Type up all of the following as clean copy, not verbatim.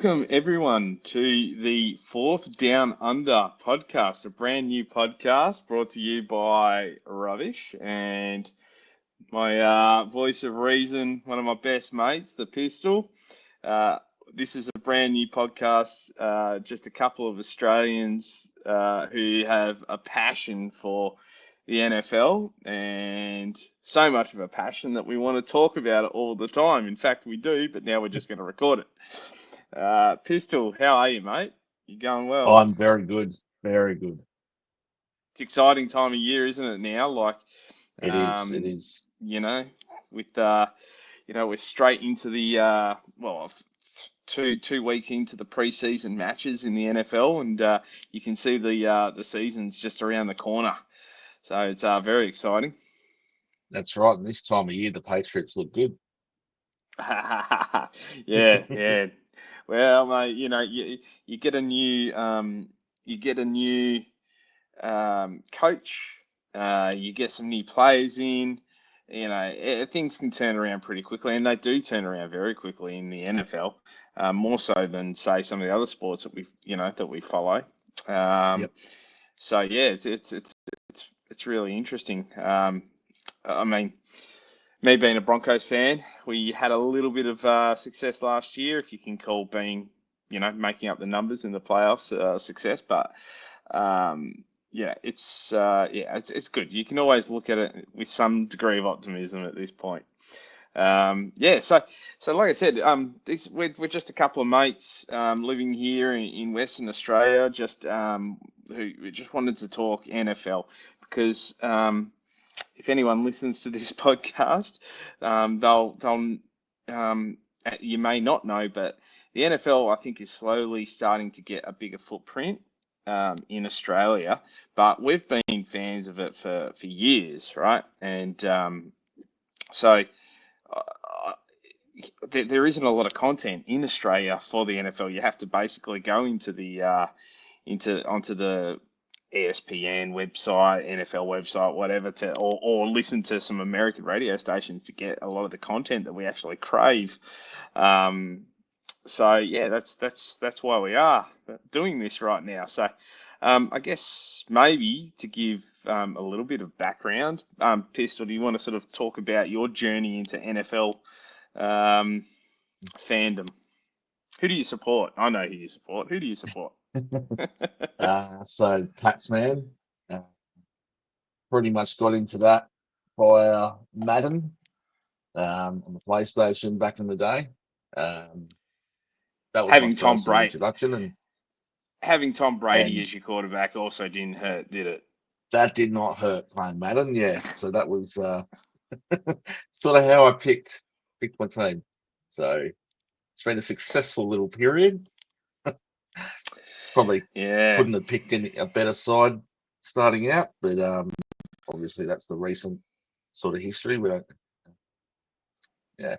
Welcome everyone to the Fourth Down Under podcast, a brand new podcast brought to you by Rubbish and my voice of reason, one of my best mates, the Pistol. This is a brand new podcast, just a couple of Australians who have a passion for the NFL and so much of a passion that we want to talk about it all the time. In fact, we do, but now we're just going to record it. Pistol, how are you, mate? You going well? I'm very good, very good. It's exciting time of year, isn't it now? Like, It is. you know, with we're straight into the two weeks into the preseason matches in the NFL, and you can see the season's just around the corner. So it's very exciting. That's right. And this time of year, the Patriots look good. Yeah. Well, mate, you get a new coach, you get some new players in. Things can turn around pretty quickly, and they do turn around very quickly in the NFL, more so than say some of the other sports that we follow. Yep. So yeah, it's really interesting. I mean, me being a Broncos fan, we had a little bit of success last year, if you can call being, making up the numbers in the playoffs success. But it's good. You can always look at it with some degree of optimism at this point. So like I said, we're just a couple of mates living here in Western Australia, who just wanted to talk NFL because if anyone listens to this podcast, you may not know, but the NFL I think is slowly starting to get a bigger footprint in Australia, but we've been fans of it for years, right? And so there isn't a lot of content in Australia for the NFL. You have to basically go into onto the ESPN website, NFL website, whatever, or listen to some American radio stations to get a lot of the content that we actually crave. So yeah, that's why we are doing this right now. So I guess maybe to give a little bit of background, Pistol, do you want to sort of talk about your journey into NFL fandom? Who do you support? I know who you support. Who do you support? So Pats man, pretty much got into that via Madden on the PlayStation back in the day. That was Having my Tom first Brady, introduction, and having Tom Brady and as your quarterback also didn't hurt, did it? that did not hurt playing Madden. Yeah, so that was sort of how I picked my team. So it's been a successful little period. Probably Yeah. couldn't have picked a better side starting out, but obviously that's the recent sort of history. We don't, yeah.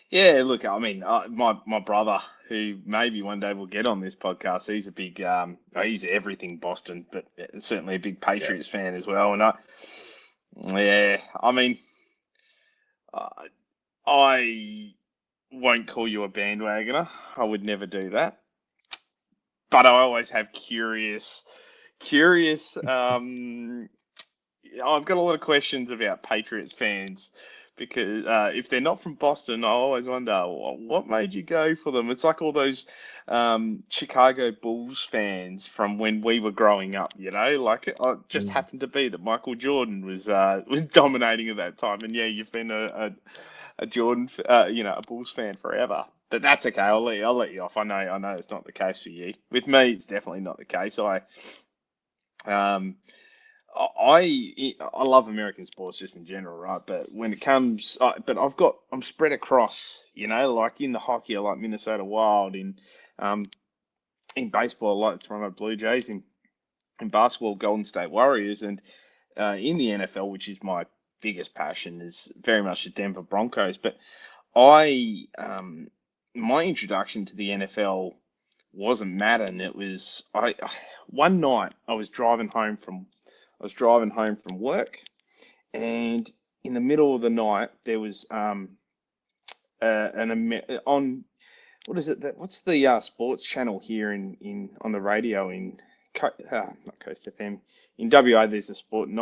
Yeah, look, I mean, my brother, who maybe one day will get on this podcast, he's a big, he's everything Boston, but certainly a big Patriots fan as well. And I mean, I won't call you a bandwagoner. I would never do that. But I always have curious. I've got a lot of questions about Patriots fans because if they're not from Boston, I always wonder what made you go for them. It's like all those Chicago Bulls fans from when we were growing up. Like it just happened to be that Michael Jordan was dominating at that time. And yeah, you've been a Jordan, a Bulls fan forever. But that's okay. I'll let you off. I know it's not the case for you. With me, it's definitely not the case. I love American sports just in general, right? But when it comes, I'm spread across, like in the hockey, I like Minnesota Wild, in baseball, I like the Toronto Blue Jays, in basketball, Golden State Warriors, and in the NFL, which is my biggest passion, is very much the Denver Broncos. But my introduction to the NFL wasn't Madden. It was one night I was driving home from work, and in the middle of the night there was on what is it that what's the sports channel here in on the radio in not Coast FM in WA? There's a sports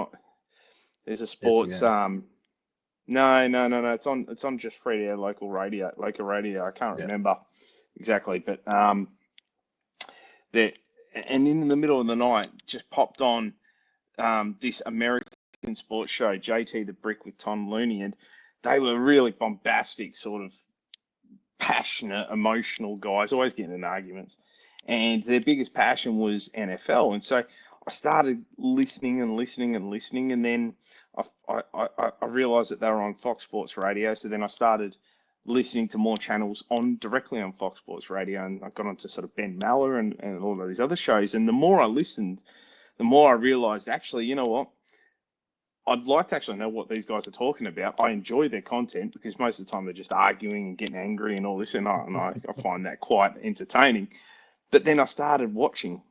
SEN. no, it's on just free air local radio. I can't Yeah. remember exactly, but that and in the middle of the night just popped on this American sports show, JT the Brick with Tom Looney, and they were really bombastic, sort of passionate, emotional guys, always getting in arguments. And their biggest passion was NFL. And so I started listening and listening and listening. And then I realized that they were on Fox Sports Radio. So then I started listening to more channels on directly on Fox Sports Radio. And I got onto sort of Ben Maller and all of these other shows. And the more I listened, the more I realized actually, you know what? I'd like to actually know what these guys are talking about. I enjoy their content because most of the time they're just arguing and getting angry and all this, and I find that quite entertaining. But then I started watching,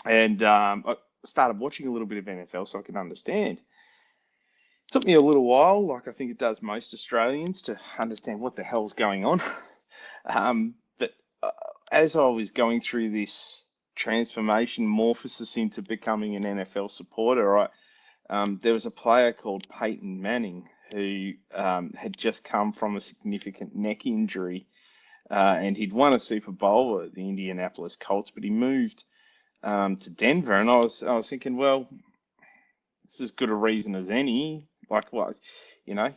and I started watching a little bit of NFL so I could understand. It took me a little while, like I think it does most Australians, to understand what the hell's going on. But as I was going through this transformation, morphosis into becoming an NFL supporter, there was a player called Peyton Manning who had just come from a significant neck injury, and he'd won a Super Bowl at the Indianapolis Colts, but he moved to Denver, and I was thinking, well, it's as good a reason as any. Likewise, you know,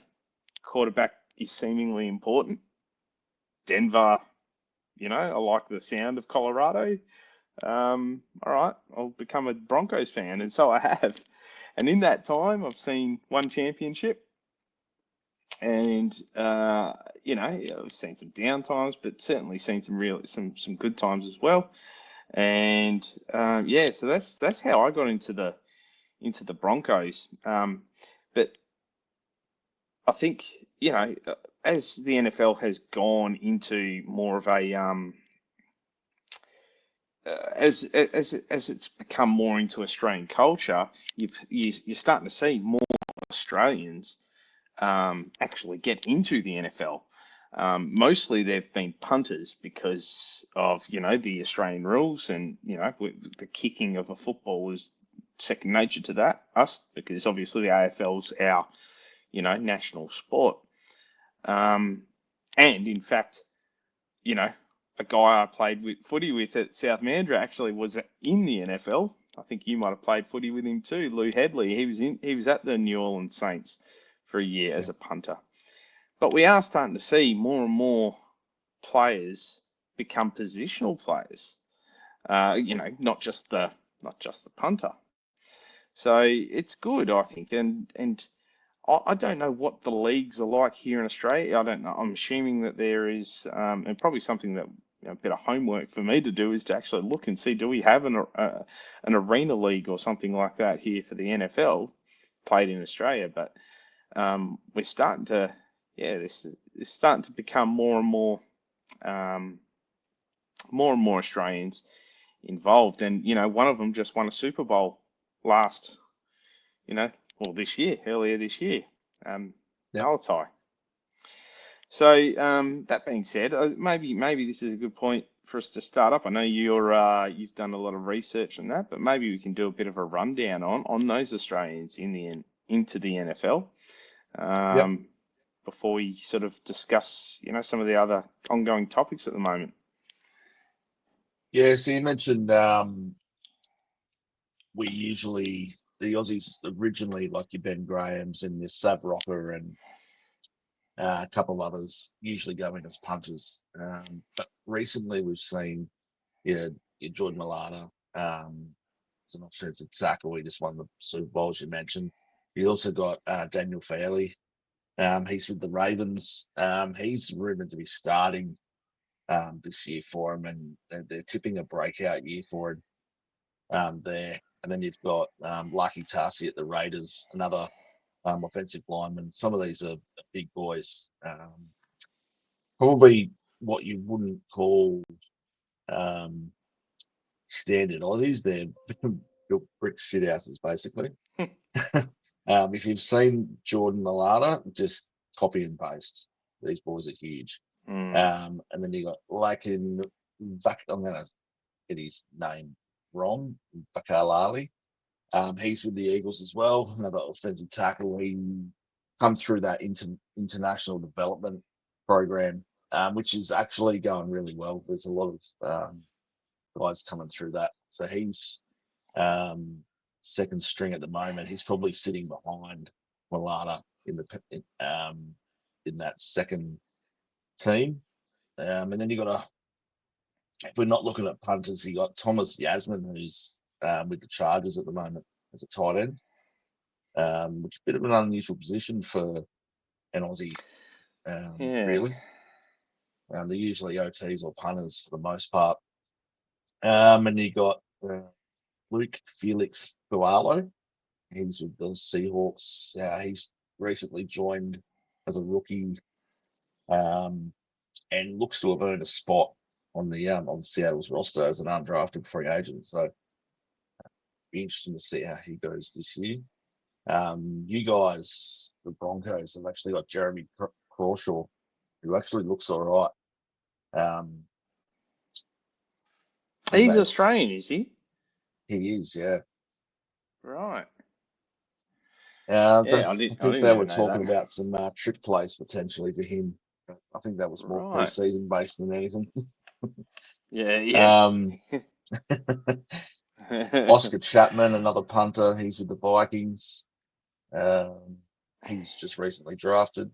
quarterback is seemingly important. Denver, I like the sound of Colorado. All right, I'll become a Broncos fan, and so I have. And in that time, I've seen one championship, and I've seen some down times, but certainly seen some good times as well. And yeah, so that's how I got into the Broncos. But I think as the NFL has gone into more of a as it's become more into Australian culture, you're starting to see more Australians actually get into the NFL. Mostly they've been punters because of the Australian rules, and the kicking of a football is second nature to us, because obviously the AFL's our national sport. And in fact, a guy I played with footy with at South Mandurah actually was in the NFL. I think you might have played footy with him too, Lou Headley. He was at the New Orleans Saints for a year as a punter. But we are starting to see more and more players become positional players. Not just the punter. So it's good, I think, and I don't know what the leagues are like here in Australia. I don't know. I'm assuming that there is, and probably something that a bit of homework for me to do is to actually look and see, do we have an arena league or something like that here for the NFL played in Australia? But we're starting to, this is starting to become more and more Australians involved, and one of them just won a Super Bowl earlier this year, Malachi. So that being said, maybe this is a good point for us to start up. I know you've done a lot of research on that, but maybe we can do a bit of a rundown on those Australians into the NFL before we sort of discuss some of the other ongoing topics at the moment. Yeah, so you mentioned the Aussies originally, like your Ben Grahams and your Sav Rocker and a couple of others, usually go in as punters. But recently we've seen your Jordan Malata, as an offensive tackle. He just won the Super Bowl, as you mentioned. You also got Daniel Fairley. He's with the Ravens. He's rumored to be starting this year for him, and they're tipping a breakout year for him there. And then you've got Lucky Tarsi at the Raiders, another offensive lineman. Some of these are big boys. Probably what you wouldn't call standard Aussies. They're built brick shithouses, basically. If you've seen Jordan Malata, just copy and paste. These boys are huge. And then you got Lakin I'm going to get his name wrong, Bakalali. He's with the Eagles as well, another offensive tackle. He come through that international development program, which is actually going really well. There's a lot of guys coming through that. So he's second string at the moment. He's probably sitting behind Malata in that second team. And then you got if we're not looking at punters, you got Thomas Yasmin, who's with the Chargers at the moment as a tight end, which is a bit of an unusual position for an Aussie, really. They're usually OTs or punters for the most part. And you got Luke Felix Pualo. He's with the Seahawks. He's recently joined as a rookie, and looks to have earned a spot on Seattle's roster as an undrafted free agent. So be interesting to see how he goes this year. You guys, the Broncos, have actually got Jeremy Crawshaw, who actually looks all right. He's Australian, is he? He is, yeah. Right. I didn't think they were even know talking that. about some trick plays potentially for him. I think that was more pre-season based than anything. Yeah. Oscar Chapman, another punter. He's with the Vikings. He's just recently drafted.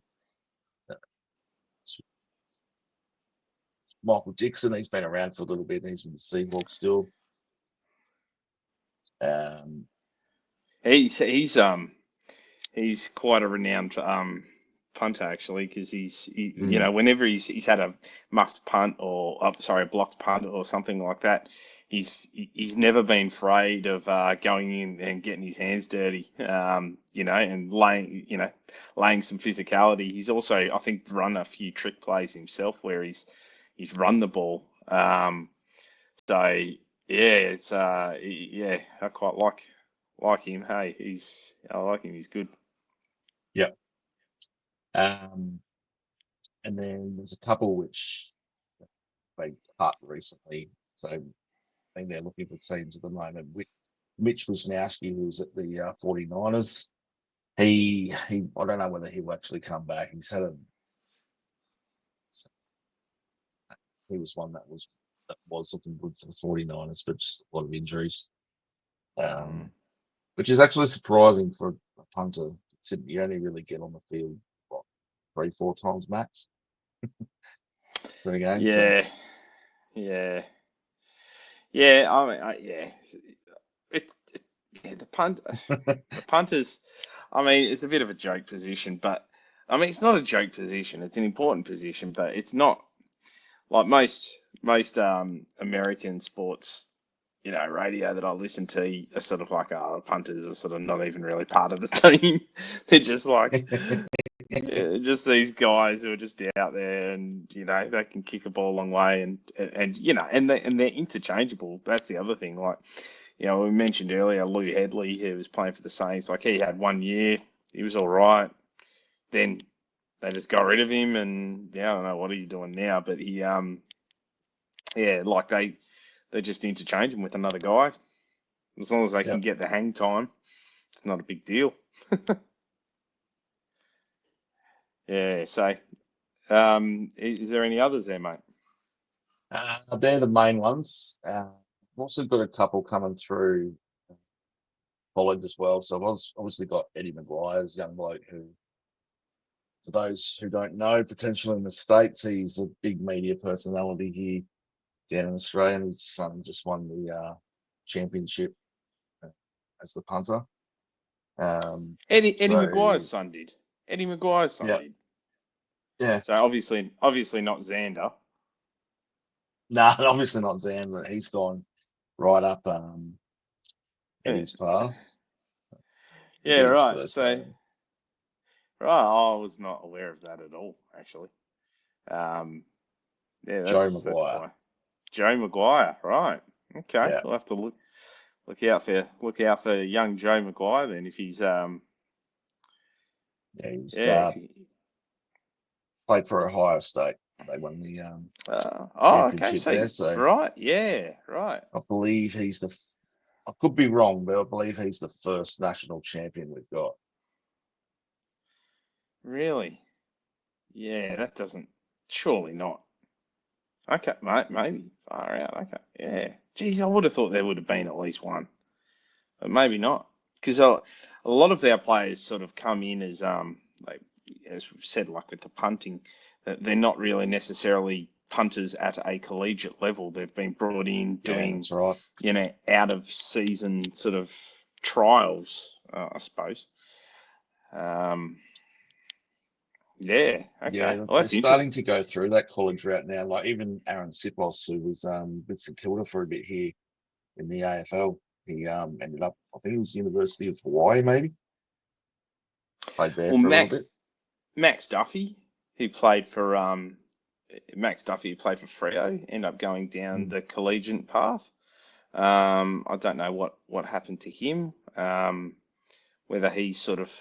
Michael Dixon, he's been around for a little bit. He's with the Seahawks still. He's quite a renowned punter actually, because you know, whenever he's had a muffed punt or a blocked punt or something like that, he's never been afraid of going in and getting his hands dirty, you know, and laying some physicality. He's also, I think, run a few trick plays himself where he's run the ball. So it's I quite like him. Hey, I like him. He's good. Yep. And then there's a couple which they cut recently. So I think they're looking for teams at the moment. Mitch Wisnowski, who's at the 49ers. He I don't know whether he'll actually come back. He was one that was looking good for the 49ers, but just a lot of injuries. Which is actually surprising for a punter. You only really get on the field, what, 3-4 times max for a game. Yeah, so. yeah. I mean, the punters. I mean, it's a bit of a joke position, but I mean, it's not a joke position. It's an important position, but it's not like most American sports, you know, radio that I listen to are sort of like, punters are sort of not even really part of the team. They're just like, just these guys who are just out there, and you know, they can kick a ball a long way, and you know, and they're interchangeable. That's the other thing. Like, you know, we mentioned earlier Lou Headley, who was playing for the Saints. Like, he had 1 year, he was all right. Then they just got rid of him, and I don't know what he's doing now, but he like they just interchange him with another guy. As long as they can get the hang time, it's not a big deal. Yeah. So, is there any others there, mate? They're the main ones. I've also got a couple coming through college as well. So I've obviously got Eddie Maguire's young bloke, who, for those who don't know, potentially in the States, he's a big media personality here down in Australia. And his son just won the championship as the punter. Eddie Maguire's son did. Eddie Maguire's son did. Yeah. So obviously not Xander. No, obviously not Xander. He's gone right up Eddie's path. Yeah, right. So, right, I was not aware of that at all, actually. Yeah, Joe Maguire. That's Joe Maguire, right? Okay, yeah. We'll have to look out for young Joe Maguire then, if he's played for Ohio State. They won the Okay. championship So there. So right, yeah, right. I believe I could be wrong, but I believe he's the first national champion we've got. Really? Yeah, that doesn't. Surely not. Okay, mate. Maybe far out. Okay, yeah. Geez, I would have thought there would have been at least one, but maybe not. Because a lot of our players sort of come in as like as we've said, like with the punting, that they're not really necessarily punters at a collegiate level. They've been brought in Yeah, doing, that's right. out of season sort of trials, I suppose. Um, yeah. Okay. Yeah, Well, they're that's starting interesting. to go through that college route now. Like even Aaron Sipos, who was with St Kilda for a bit here in the AFL, he ended up, I think it was University of Hawaii, maybe played there Well, for a little bit. Max Duffy, who played for Max Duffy, who played for Freo, ended up going down Mm. the collegiate path. I don't know what happened to him. Whether he's sort of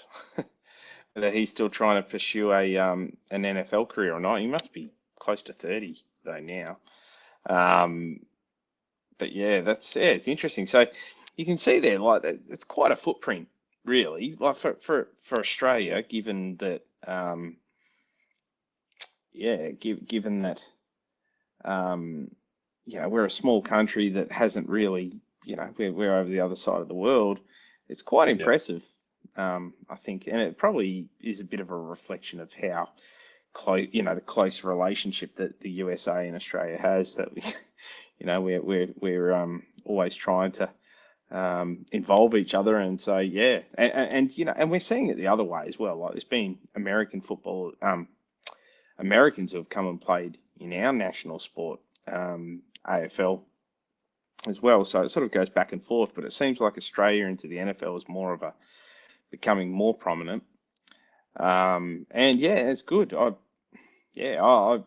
whether he's still trying to pursue an NFL career or not. He must be close to 30 though now. Um, but yeah, it's interesting. So you can see there, like it's quite a footprint, really, like for Australia, given that given that um, we're a small country that hasn't really, we're over the other side of the world. It's quite Yeah, impressive, I think, and it probably is a bit of a reflection of how close, the close relationship that the USA and Australia has. That we, we're always trying to involve each other, and so yeah, and we're seeing it the other way as well. Like there's been American football, Americans who have come and played in our national sport, AFL as well. So it sort of goes back and forth, but it seems like Australia into the NFL is more of a becoming more prominent. And yeah, it's good. Yeah, I,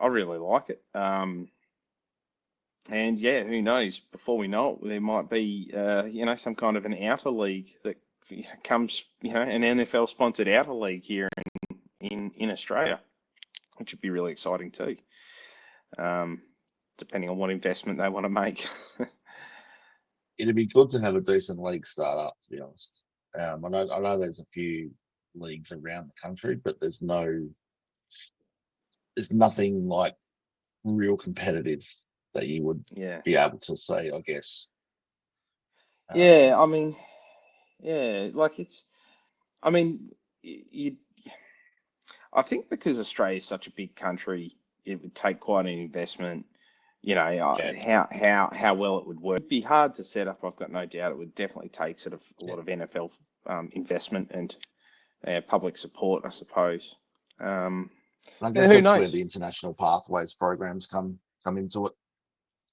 I really like it. And yeah, who knows? Before we know it, there might be, some kind of an outer league that comes, an NFL sponsored outer league here in Australia, which would be really exciting too. Um, Depending on what investment they want to make. it'd be good to have a decent league start up, to be honest. I know there's a few leagues around the country, but there's nothing like real competitive that you would Yeah. be able to say, I guess. Yeah, Um, I mean, yeah, like I mean, you, I think because Australia is such a big country, it would take quite an investment. yeah, How well it would work. It'd be hard to set up. I've got no doubt it would definitely take sort of a yeah. lot of NFL investment and public support, I suppose. Um, And I yeah, guess who that's where knows? the international pathways programs come into it.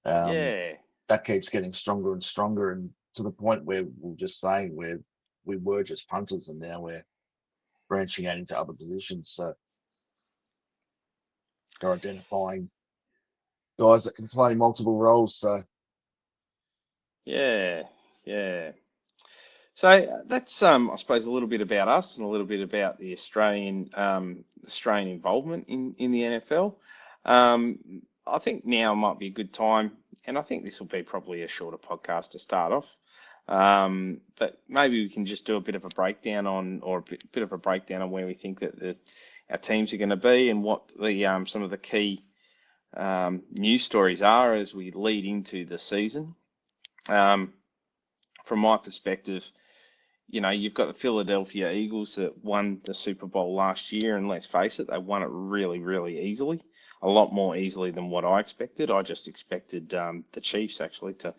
Um, Yeah, that keeps getting stronger and stronger, and to the point where we're just saying we were just punters, and now we're branching out into other positions. So they're identifying guys that can play multiple roles. So yeah, yeah. So that's I suppose a little bit about us and a little bit about the Australian involvement in the NFL. I think now might be a good time, and I think this will be probably a shorter podcast to start off. But maybe we can just do a bit of a breakdown or a bit of a breakdown on where we think that our teams are going to be and what the some of the key news stories are as we lead into the season. Um, from my perspective, you've got the Philadelphia Eagles that won the Super Bowl last year, and let's face it, they won it really, really easily, a lot more easily than what I expected. I just expected the Chiefs actually to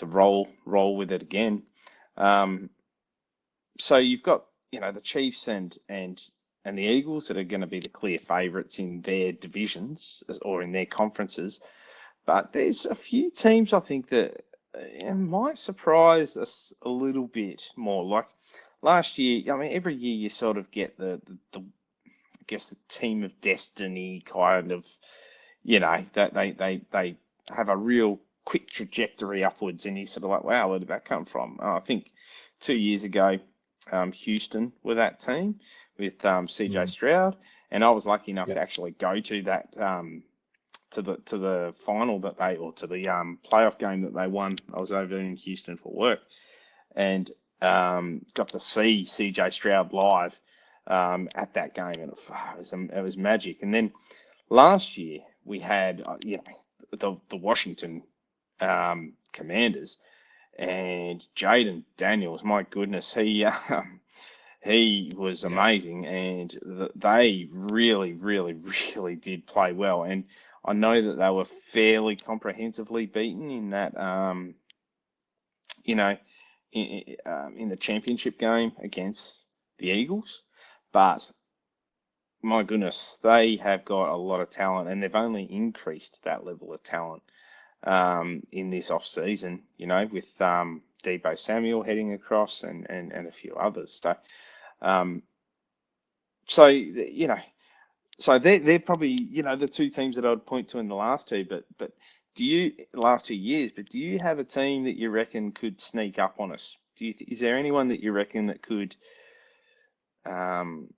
roll with it again. Um, so you've got the Chiefs and the Eagles that are going to be the clear favourites in their divisions or in their conferences. But there's a few teams I think that might surprise us a little bit more. Like last year, I mean, every year you sort of get the I guess the team of destiny kind of, that they have a real quick trajectory upwards, and you sort of like, wow, where did that come from? I think 2 years ago. Houston were that team with CJ Mm. Stroud, and I was lucky enough Yeah. to actually go to that to the final that they or to the playoff game that they won. I was over in Houston for work and got to see CJ Stroud live at that game, and it was magic. And then last year we had the Washington Commanders and Jaden Daniels. My goodness, he was Yeah. amazing, and they really, really, really did play well. And I know that they were fairly comprehensively beaten in that, you know, in the championship game against the Eagles. But my goodness, they have got a lot of talent, and they've only increased that level of talent in this off season. With Debo Samuel heading across and a few others. Um, so they're probably the two teams that I'd point to in the last two. But last 2 years? But do you have a team that you reckon could sneak up on us? Is there anyone that you reckon that could, um,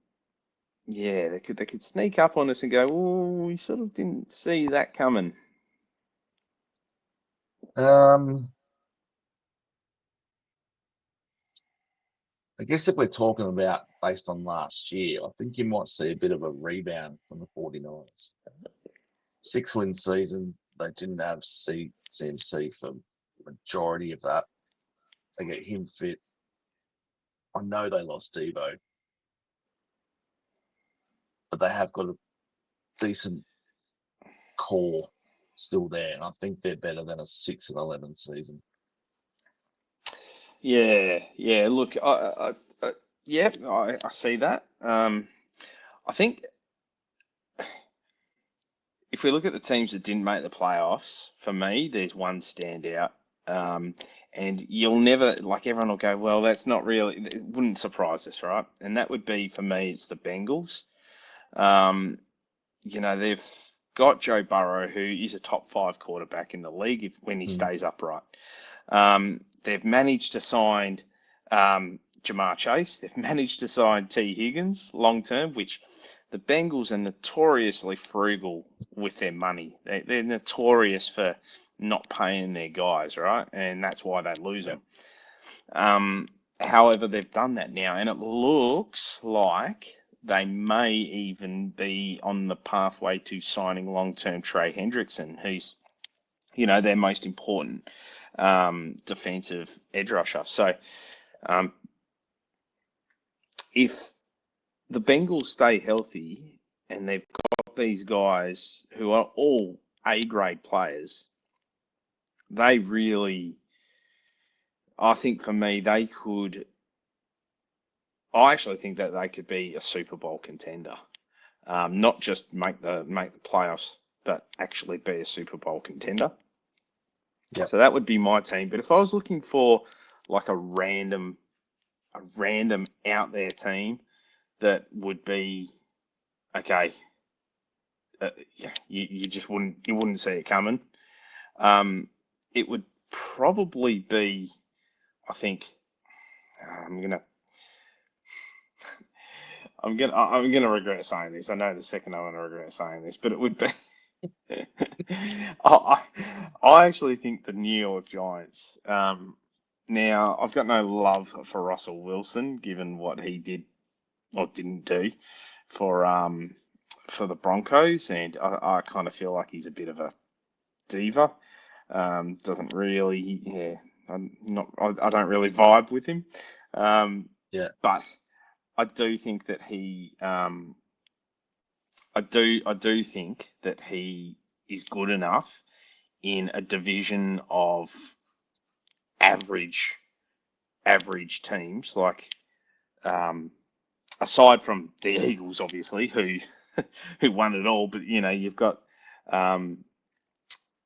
yeah, they could sneak up on us and go, oh, we sort of didn't see that coming. Um, I guess if we're talking about based on last year, I think you might see a bit of a rebound from the 49ers. 6-win season. They didn't have CMC for the majority of that. They get him fit. I know they lost Debo, but they have got a decent core still there, and I think they're better than a 6-11 season. Yeah. Look, yeah, I see that. I think if we look at the teams that didn't make the playoffs, for me, there's one standout. Um, and you'll never, like everyone will go, well, that's not really, it wouldn't surprise us, right? And that would be, for me, it's the Bengals. Um, they've got Joe Burrow, who is a top five quarterback in the league when he Mm. stays upright. They've managed to sign Jamar Chase. They've managed to sign T. Higgins long term, which the Bengals are notoriously frugal with their money. They're notorious for not paying their guys, right? And that's why they lose Yeah. them. However, they've done that now, and it looks like they may even be on the pathway to signing long-term Trey Hendrickson, who's their most important defensive edge rusher. So um, if the Bengals stay healthy and they've got these guys who are all A-grade players, they really, I think for me, I actually think that they could be a Super Bowl contender. Not just make the playoffs, but actually be a Super Bowl contender. Yeah. So that would be my team. But if I was looking for like a random out there team that would be okay, yeah, you just wouldn't see it coming. It would probably be, I think, I'm gonna I'm gonna regret saying this. I know the second I'm gonna regret saying this, but it would be. I I actually think the New York Giants. Now I've got no love for Russell Wilson, given what he did or didn't do for for the Broncos, and I kind of feel like he's a bit of a diva. Doesn't really, yeah, I don't really vibe with him. Yeah. But I do think that I do think that he is good enough in a division of average average teams, like aside from the Eagles, obviously, who who won it all. But you've got um,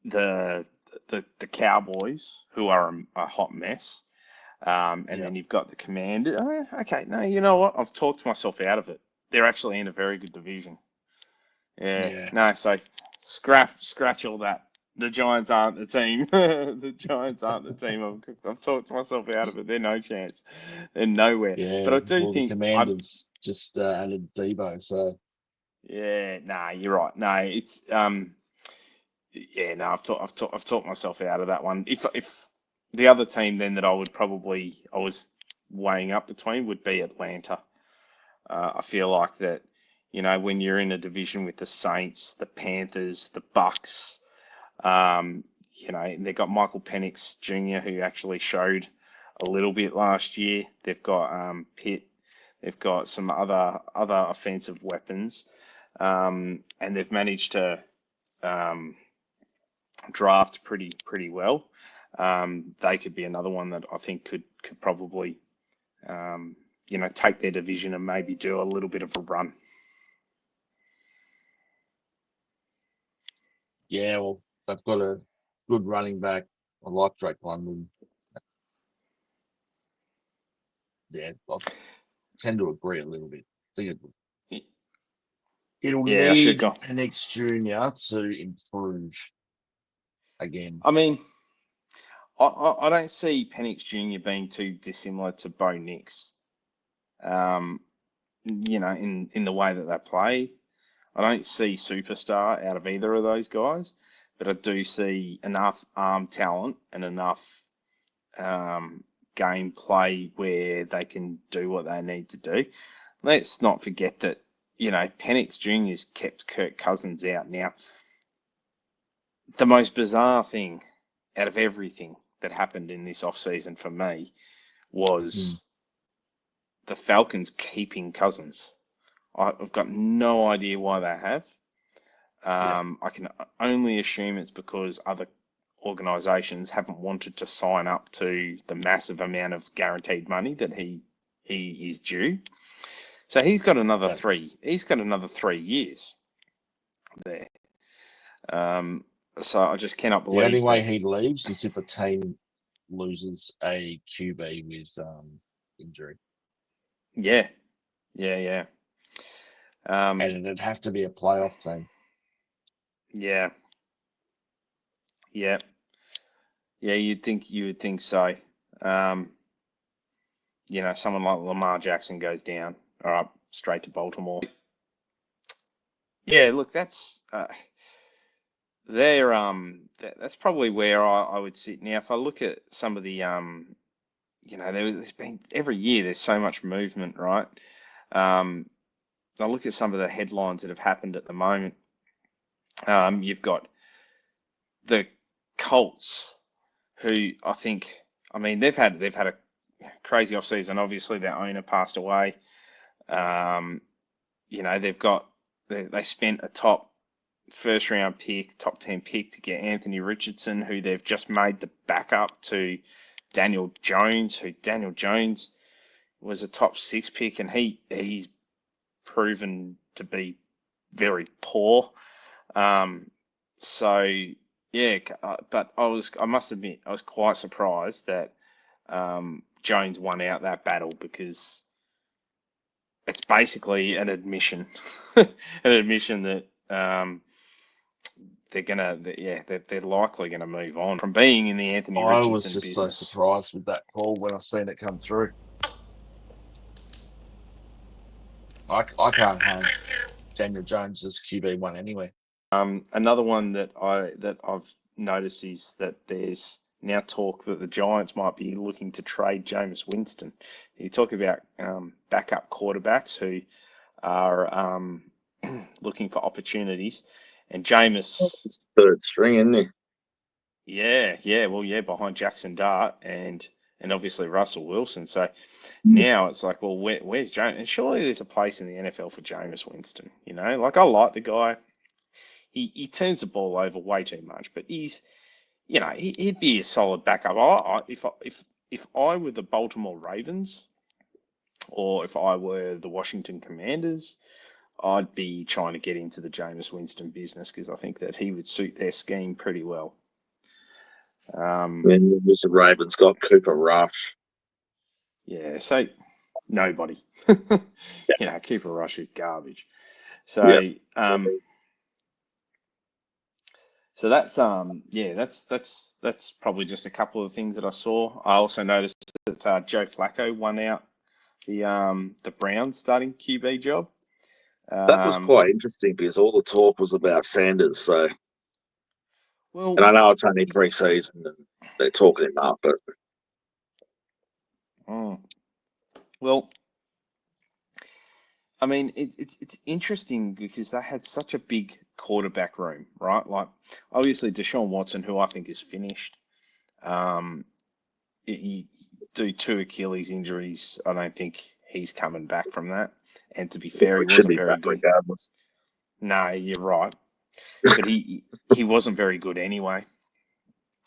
the the Cowboys, who are a hot mess, and Yeah. then you've got the Commanders. Okay, no, you know what? I've talked myself out of it. They're actually in a very good division. Yeah, Yeah. no, so scratch all that the Giants aren't the team. The Giants aren't the team. I've talked myself out of it. They're no chance. They're nowhere. But Yeah, I do well, the think I. Commanders just added Debo, so Yeah, nah, you're right. No, it's yeah, no, I've talked myself out of that one. If the other team then that I was weighing up between would be Atlanta. I feel like that, when you're in a division with the Saints, the Panthers, the Bucks, and they've got Michael Penix Jr., who actually showed a little bit last year. They've got Pitt. They've got some other offensive weapons, and they've managed to um, draft pretty well. They could be another one that I think could probably take their division and maybe do a little bit of a run. yeah, well, they've got a good running back. I like Drake London. Yeah, I tend to agree a little bit. I think it'll Yeah, I should need go. Penix Jr. to improve again. I mean, I don't see Penix Jr. being too dissimilar to Bo Nix. Um, in the way that they play. I don't see superstar out of either of those guys, but I do see enough arm talent and enough game play where they can do what they need to do. Let's not forget that, Penix Jr.'s kept Kirk Cousins out. Now, the most bizarre thing out of everything that happened in this offseason for me was the Falcons keeping Cousins. I've got no idea why they have. Yeah, I can only assume it's because other organisations haven't wanted to sign up to the massive amount of guaranteed money that he is due. So he's got another yeah. three. He's got another 3 years there. So I just cannot The only believe way that. he leaves is if a team loses a QB with injury, Yeah, yeah. and it'd have to be a playoff team. Yeah, yeah, yeah. You would think so. Um, someone like Lamar Jackson goes down, all right, straight to Baltimore. Yeah, look, that's probably where I would sit now. If I look at some of the there's been every year there's so much movement, right? Um, I look at some of the headlines that have happened at the moment. You've got the Colts, who I mean, they've had a crazy offseason. Obviously, their owner passed away. Um, they spent a top first round pick, top 10 pick to get Anthony Richardson, who they've just made the backup to Daniel Jones, who Daniel Jones was a top 6 pick, and he's proven to be very poor. So yeah, but I must admit, I was quite surprised that Jones won out that battle, because it's basically an admission, an admission that they're likely gonna move on from being in the Anthony I was Richardson just so business. surprised with that call when I seen it come through. I can't have Daniel Jones as QB1 anyway. Another one that I've noticed is that there's now talk that the Giants might be looking to trade Jameis Winston. You talk about backup quarterbacks who are looking for opportunities, and Jameis, It's third string, isn't he? yeah, behind Jackson Dart and obviously Russell Wilson. So now it's like, well, where's Jameis? And surely there's a place in the NFL for Jameis Winston. Like, I like the guy. He turns the ball over way too much, but he'd be a solid backup. If I were the Baltimore Ravens, or if I were the Washington Commanders, I'd be trying to get into the Jameis Winston business, because I think that he would suit their scheme pretty well. Then was the Ravens got Cooper Rush. Yeah, so nobody. Cooper Rush is garbage. So, Yeah. So that's probably just a couple of things that I saw. I also noticed that Joe Flacco won out the Browns starting QB job. That was quite interesting because all the talk was about Sanders. So, Well, and I know it's only pre-season and they're talking him up, but well, I mean, it's interesting because they had such a big quarterback room, right? Like, obviously, Deshaun Watson, who I think is finished, um, he do 2 Achilles injuries. I don't think he's coming back from that. And to be fair, he it should wasn't be very back good. regardless. No, you're right, but he wasn't very good anyway.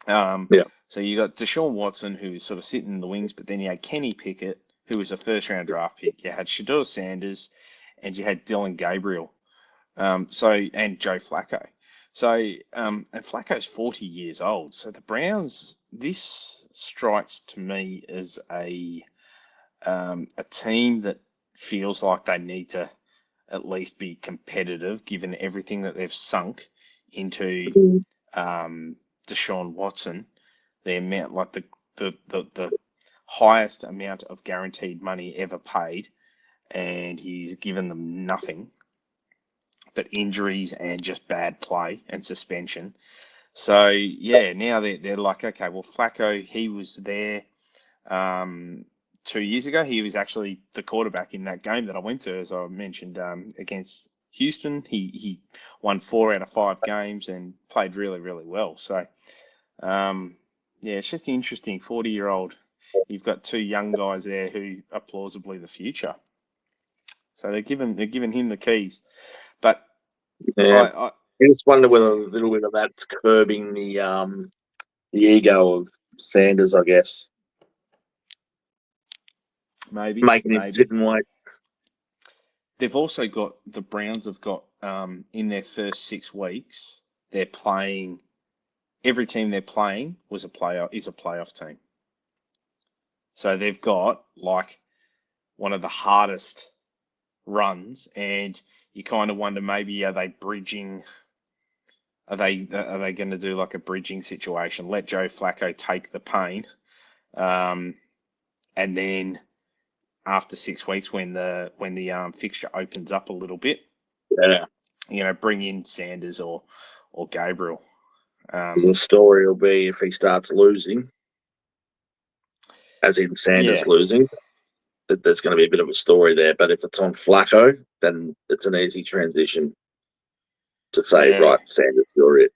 Yeah. So you got Deshaun Watson, who's sort of sitting in the wings, but then you had Kenny Pickett, who was a first-round draft pick. You had Shedeur Sanders, and you had Dylan Gabriel. And Joe Flacco. And Flacco's 40 years old. So the Browns, this strikes to me as a team that feels like they need to at least be competitive, given everything that they've sunk into Deshaun Watson. The amount, like the highest amount of guaranteed money ever paid, and he's given them nothing but injuries and just bad play and suspension. So yeah, now they're like, okay, well Flacco, he was there 2 years ago. He was actually the quarterback in that game that I went to, as I mentioned, against Houston. He won 4 out of 5 games and played really, really well. So yeah, it's just interesting. 40-year-old. You've got 2 young guys there who are plausibly the future. So they're giving him the keys. But Yeah. I I just wonder whether a little bit of that's curbing the ego of Sanders, I guess, making him sit maybe. and wait. They've also got the Browns have got in their first 6 weeks, they're playing every team they're playing is a playoff team. So they've got like one of the hardest runs, and you kind of wonder maybe are they bridging? Are they going to do like a bridging situation? Let Joe Flacco take the pain, and then after 6 weeks, when the fixture opens up a little bit, Yeah. bring in Sanders or Gabriel. The story will be if he starts losing, as in Sanders Yeah, losing, that there's going to be a bit of a story there. But if it's on Flacco, then it's an easy transition to say, yeah. right, Sanders, you're it.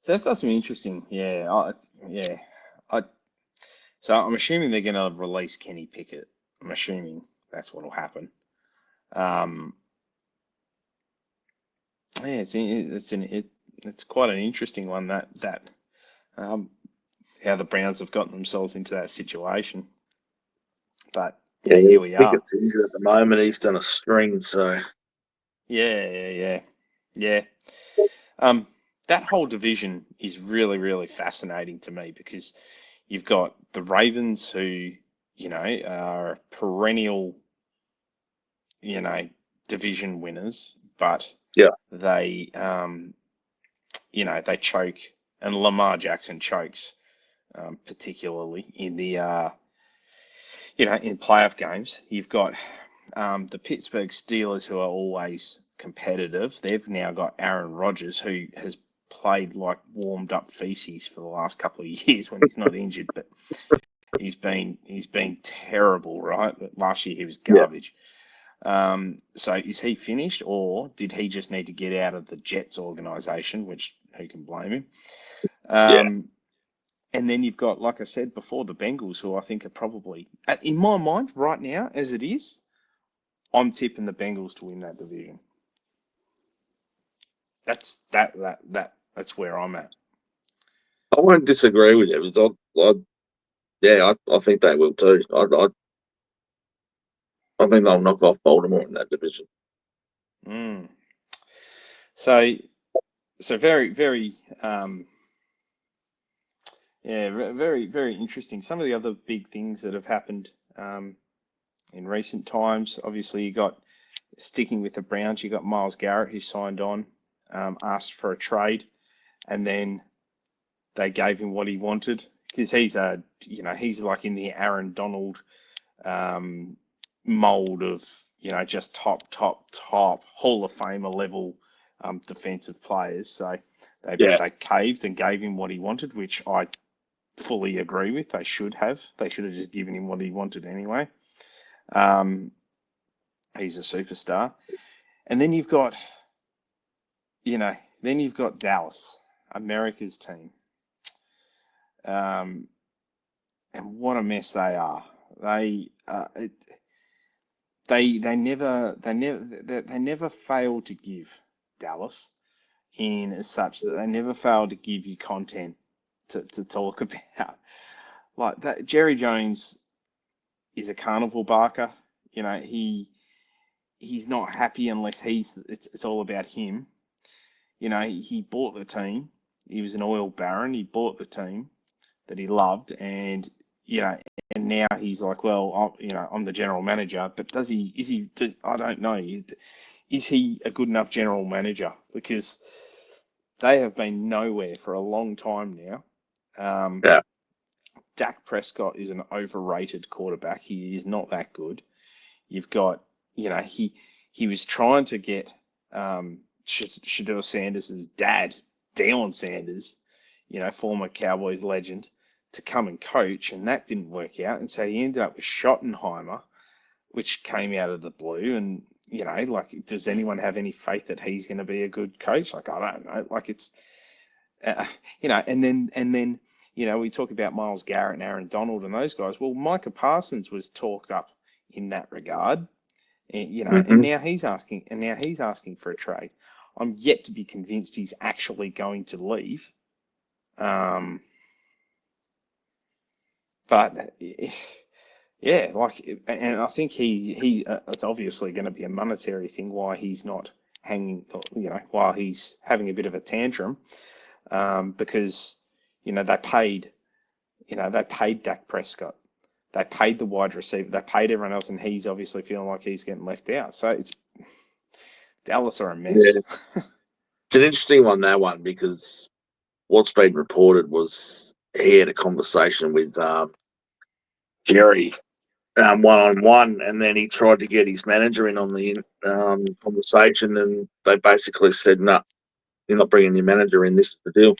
So they've got some interesting, yeah. I so I'm assuming they're going to release Kenny Pickett. I'm assuming that's what will happen. Um, yeah, it's quite an interesting one that um, how the Browns have gotten themselves into that situation. But yeah, Well, here we are. Pickett's injured at the moment. He's done a string, so Yeah. Um, that whole division is really, really fascinating to me because you've got the Ravens who, are perennial, division winners, but yeah, they, they choke, and Lamar Jackson chokes, particularly in in playoff games. You've got the Pittsburgh Steelers, who are always competitive. They've now got Aaron Rodgers, who has played like warmed up feces for the last couple of years when he's not injured, but he's been terrible, right? But last year he was yeah, garbage. So is he finished, or did he just need to get out of the Jets organization, which who can blame him? yeah. And then you've got, like I said before, the Bengals, who I think are probably, in my mind right now, as it is, I'm tipping the Bengals to win that division. That's where I'm at. I won't disagree with you. I think they will too. I think they'll knock off Baltimore in that division. Mm. So very, very, very, very interesting. Some of the other big things that have happened in recent times. Obviously, you got sticking with the Browns. You got Myles Garrett who signed on. asked for a trade, and then they gave him what he wanted because he's like in the Aaron Donald mold of just top Hall of Famer level defensive players. So they caved and gave him what he wanted, which I fully agree with. They should have just given him what he wanted anyway. He's a superstar. And then you've got Dallas, America's team. And what a mess they are. They never fail to give, Dallas, in as such that they never fail to give you content to talk about. Like that, Jerry Jones is a carnival barker. He's not happy unless it's all about him. He bought the team. He was an oil baron. He bought the team that he loved, and now he's like, well, I'm the general manager, but I don't know. Is he a good enough general manager? Because they have been nowhere for a long time now. Dak Prescott is an overrated quarterback. He is not that good. You've got, he was trying to get Shedeur Sanders' dad, Deion Sanders, former Cowboys legend, to come and coach, and that didn't work out. And so he ended up with Schottenheimer, which came out of the blue. And, does anyone have any faith that he's going to be a good coach? Like, I don't know. Like, it's, and then, we talk about Myles Garrett and Aaron Donald and those guys. Well, Micah Parsons was talked up in that regard, and, and now he's asking for a trade. I'm yet to be convinced he's actually going to leave. But yeah, and I think it's obviously going to be a monetary thing why he's not hanging, while he's having a bit of a tantrum, because they paid Dak Prescott, they paid the wide receiver, they paid everyone else, and he's obviously feeling like he's getting left out. So it's Dallas are a mess. Yeah. It's an interesting one, that one, because what's been reported was he had a conversation with Jerry one-on-one, and then he tried to get his manager in on the conversation, and they basically said, no, you're not bringing your manager in, this is the deal.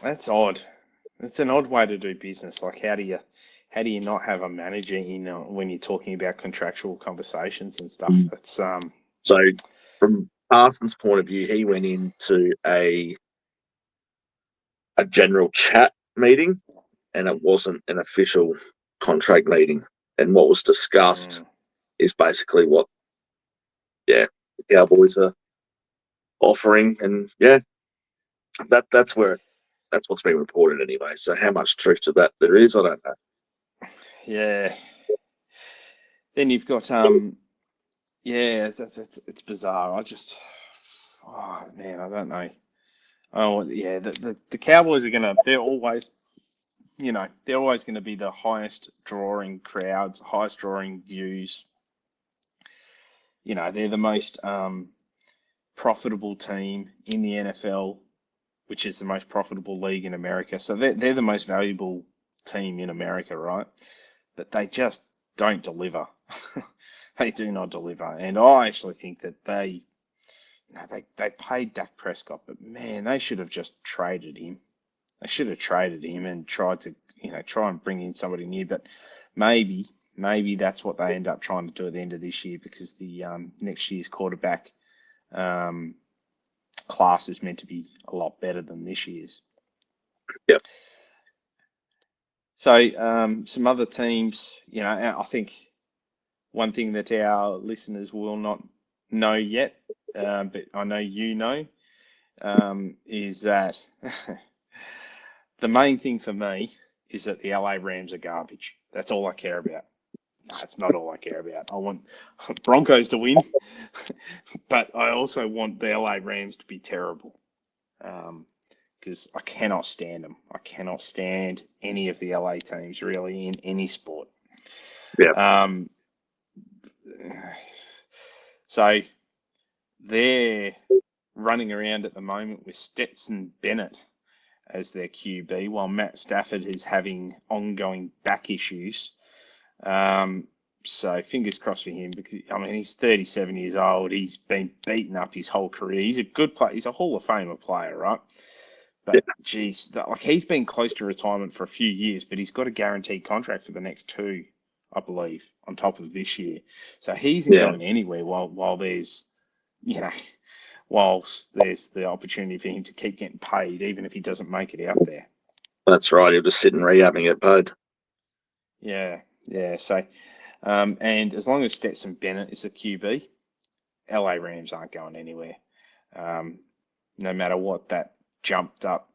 That's odd. It's an odd way to do business. Like, how do you not have a manager in when you're talking about contractual conversations and stuff? That's So from Parsons' point of view, he went into a general chat meeting, and it wasn't an official contract meeting. And what was discussed is basically what, the Cowboys are offering, and that's what's been reported anyway. So how much truth to that there is, I don't know. Yeah. Then you've got it's bizarre. Oh man, I don't know. Oh yeah, the Cowboys are they're always going to be the highest drawing crowds, highest drawing views. They're the most profitable team in the NFL, which is the most profitable league in America. So they're the most valuable team in America, right? But they just don't deliver. They do not deliver. And I actually think that they paid Dak Prescott, but man, they should have just traded him. They should have traded him and tried to, try and bring in somebody new. But maybe that's what they end up trying to do at the end of this year, because the next year's quarterback class is meant to be a lot better than this year's. Yep. So some other teams, I think one thing that our listeners will not know yet, but I know is that the main thing for me is that the LA Rams are garbage. That's all I care about. No, it's not all I care about. I want Broncos to win, but I also want the LA Rams to be terrible, because I cannot stand them. I cannot stand any of the LA teams really in any sport. Yeah. So they're running around at the moment with Stetson Bennett as their QB, while Matt Stafford is having ongoing back issues. So fingers crossed for him, because he's 37 years old. He's been beaten up his whole career. He's a good player. He's a Hall of Famer player, right? But geez, he's been close to retirement for a few years, but he's got a guaranteed contract for the next 2, I believe, on top of this year. So he's not going anywhere while there's, whilst there's the opportunity for him to keep getting paid, even if he doesn't make it out there. That's right. He'll just sit and re-up and get paid. Yeah. So, and as long as Stetson Bennett is a QB, LA Rams aren't going anywhere. No matter what that jumped up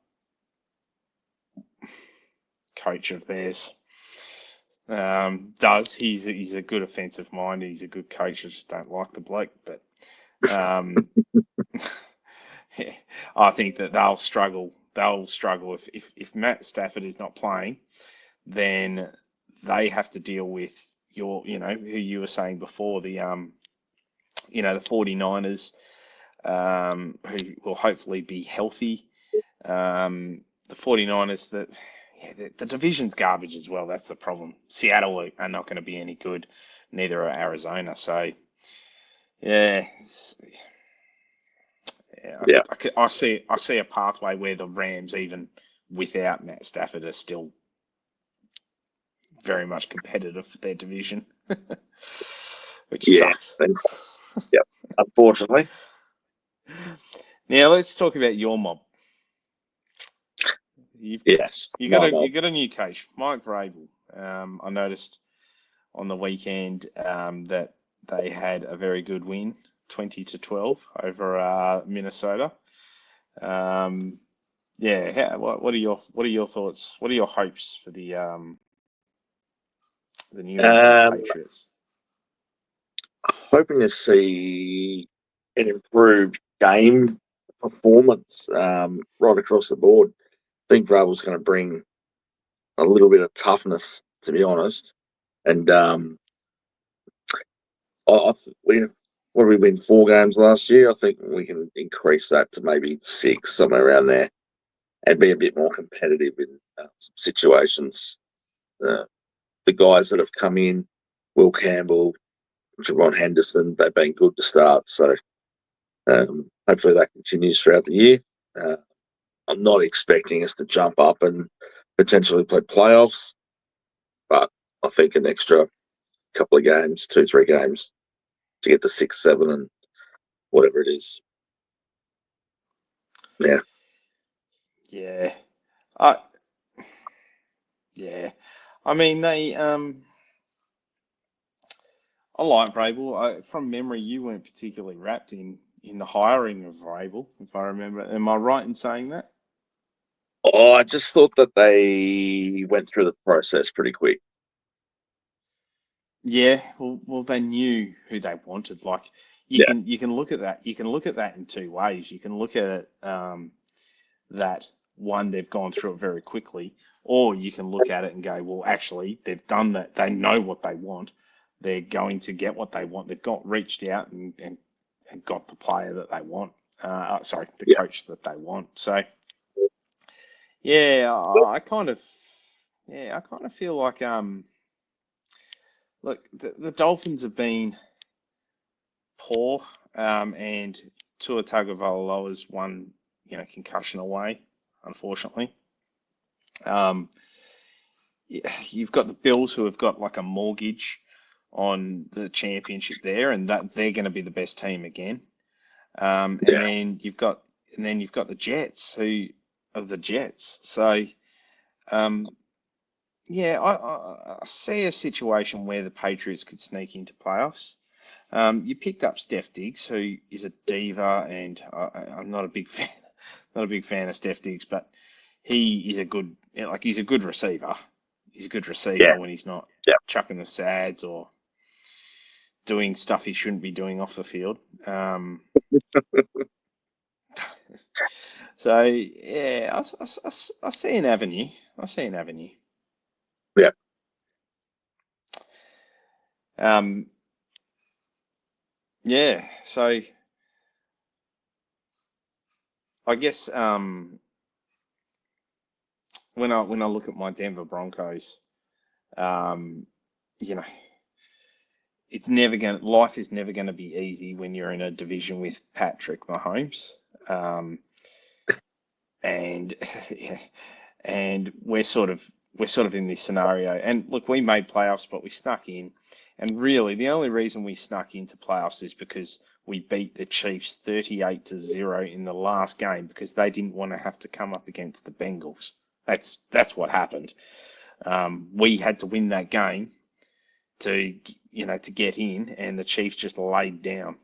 coach of theirs does. He's a good offensive mind. He's a good coach. I just don't like the bloke, but I think that they'll struggle. They'll struggle if Matt Stafford is not playing, then they have to deal with who you were saying before, the 49ers, who will hopefully be healthy. The 49ers, the division's garbage as well. That's the problem. Seattle are not going to be any good. Neither are Arizona. So, I see a pathway where the Rams, even without Matt Stafford, are still very much competitive for their division, which sucks. Yep, unfortunately. Now let's talk about your mob. You got a new coach, Mike Vrabel. I noticed on the weekend that they had a very good win, 20-12 over Minnesota. What are your thoughts? What are your hopes for the New England Patriots? Hoping to see an improved game performance right across the board. I think Vrabel's going to bring a little bit of toughness, to be honest. And we win 4 games last year. I think we can increase that to maybe 6, somewhere around there, and be a bit more competitive in some situations. The guys that have come in, Will Campbell, Javon Henderson, they've been good to start. So hopefully that continues throughout the year. I'm not expecting us to jump up and potentially play playoffs, but I think an extra couple of games, 2-3 games, to get to 6, 7, and whatever it is. Yeah. Yeah. I mean, I like Vrabel. From memory, you weren't particularly wrapped in the hiring of Vrabel, if I remember. Am I right in saying that? Oh, I just thought that they went through the process pretty quick. Yeah, well, they knew who they wanted. Like you can look at that. You can look at that in 2 ways. You can look at it that one, they've gone through it very quickly, or you can look at it and go, well, actually, they've done that. They know what they want. They're going to get what they want. They've reached out and got the player that they want. Coach that they want. So, yeah, I kind of feel like look, the Dolphins have been poor, and Tua Tagovailoa's one concussion away, unfortunately. You've got the Bills, who have got like a mortgage on the championship there, and that they're going to be the best team again. Then you've got the Jets, who are the Jets. So, I see a situation where the Patriots could sneak into playoffs. You picked up Steph Diggs, who is a diva, and I'm not a big fan of Steph Diggs, but he is he's a good receiver. He's a good receiver when he's not chucking the sads or doing stuff he shouldn't be doing off the field. So yeah, I see an avenue. Yeah. So I guess when I look at my Denver Broncos, you know, life is never gonna be easy when you're in a division with Patrick Mahomes. And yeah, and we're sort of in this scenario. And look, we made playoffs, but we snuck in. And really, the only reason we snuck into playoffs is because we beat the Chiefs 38-0 in the last game because they didn't want to have to come up against the Bengals. That's what happened. We had to win that game to get in, and the Chiefs just laid down.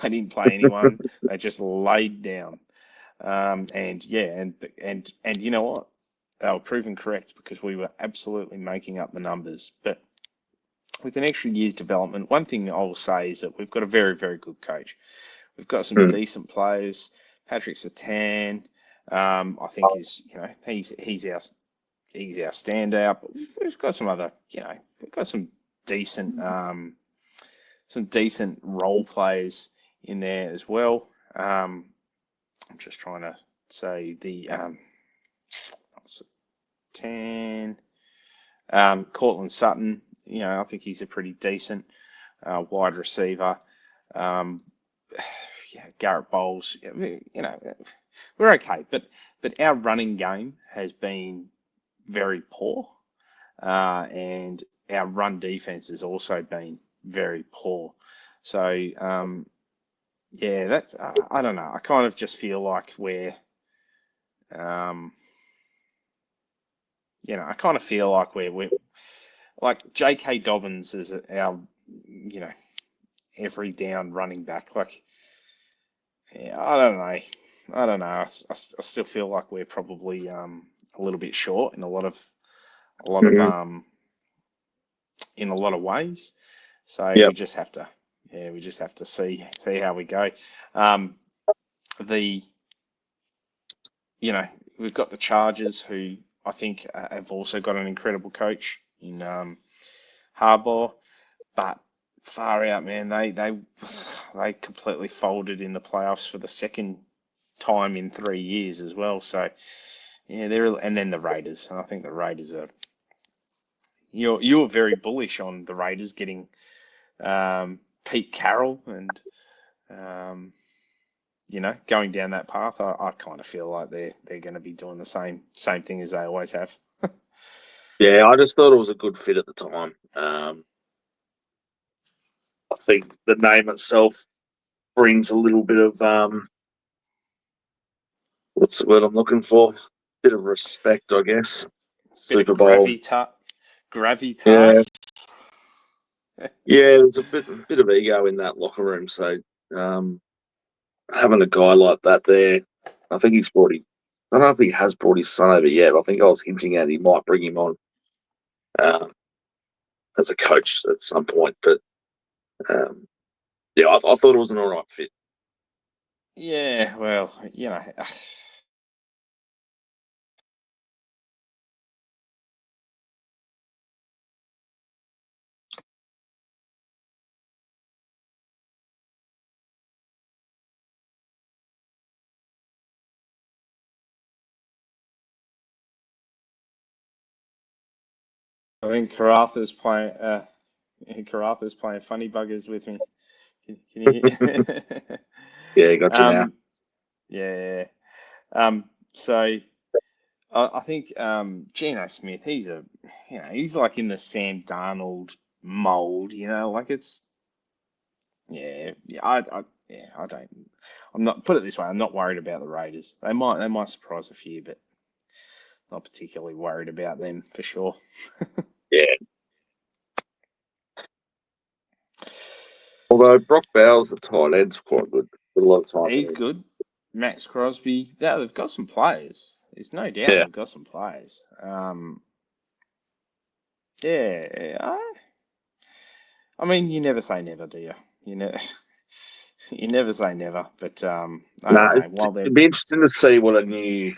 They didn't play anyone. They just laid down. And you know what? They were proven correct because we were absolutely making up the numbers. But with an extra year's development, one thing I will say is that we've got a very, very good coach. We've got some decent players. Patrick Surtain, I think he's our standout. But we've got some other, we've got some decent role players in there as well. I'm just trying to say the 10. Cortland Sutton, I think he's a pretty decent wide receiver. Garrett Bowles, we're okay, but our running game has been very poor, and our run defense has also been very poor. So that's I don't know. I kind of just feel like we're I kind of feel like we're like J.K. Dobbins is our, every down running back. Like, I don't know. I still feel like we're probably a little bit short in a lot of ways. So we just have to see how we go. We've got the Chargers, who I think have also got an incredible coach in Harbaugh, but far out, man. They completely folded in the playoffs for the second time in 3 years as well. So and then the Raiders. I think the Raiders are. You're very bullish on the Raiders getting Pete Carroll and going down that path. I kind of feel like they're going to be doing the same thing as they always have. Yeah, I just thought it was a good fit at the time. I think the name itself brings a little bit of what's the word I'm looking for? Bit of respect, I guess. Super Bowl. Gravitas. Yeah, there's a bit of ego in that locker room. So having a guy like that there, I think I don't know if he has brought his son over yet. I think I was hinting at he might bring him on as a coach at some point. But I thought it was an all right fit. Yeah, well, I think Karatha's playing funny buggers with me. Can you hear? Yeah, got you now. Yeah. So I think Geno Smith, he's like in the Sam Darnold mold, like it's I don't. I'm not, put it this way, I'm not worried about the Raiders. They might surprise a few, but not particularly worried about them for sure. Yeah. Although Brock Bowers, the tight end's quite good. A lot of time. He's good. Max Crosby. Yeah, they've got some players. There's no doubt they've got some players. I mean, you never say never, do you? You never say never. But I don't know. It'd be interesting to see what a new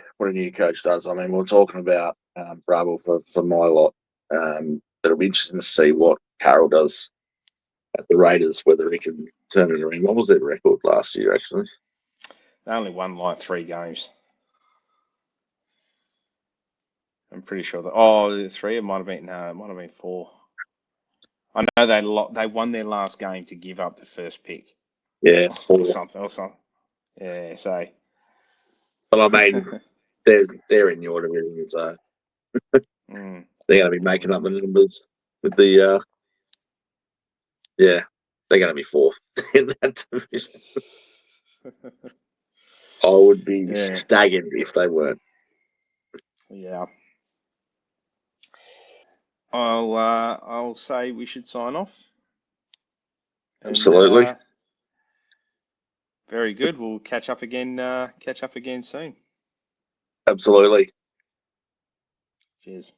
coach does. I mean, we're talking about Bravo for my lot. It'll be interesting to see what Carroll does at the Raiders, whether he can turn it around. What was their record last year, actually? They only won like 3 games. I'm pretty sure that. 3. It might have been 4. I know they won their last game to give up the first pick. Yeah, Or 4. something. Yeah. So. But I mean, they're in your division, so they're going to be making up the numbers with the. Yeah, they're going to be 4th in that division. I would be staggered if they weren't. Yeah. I'll say we should sign off. Absolutely. And, very good. We'll catch up again. Catch up again soon. Absolutely. Cheers.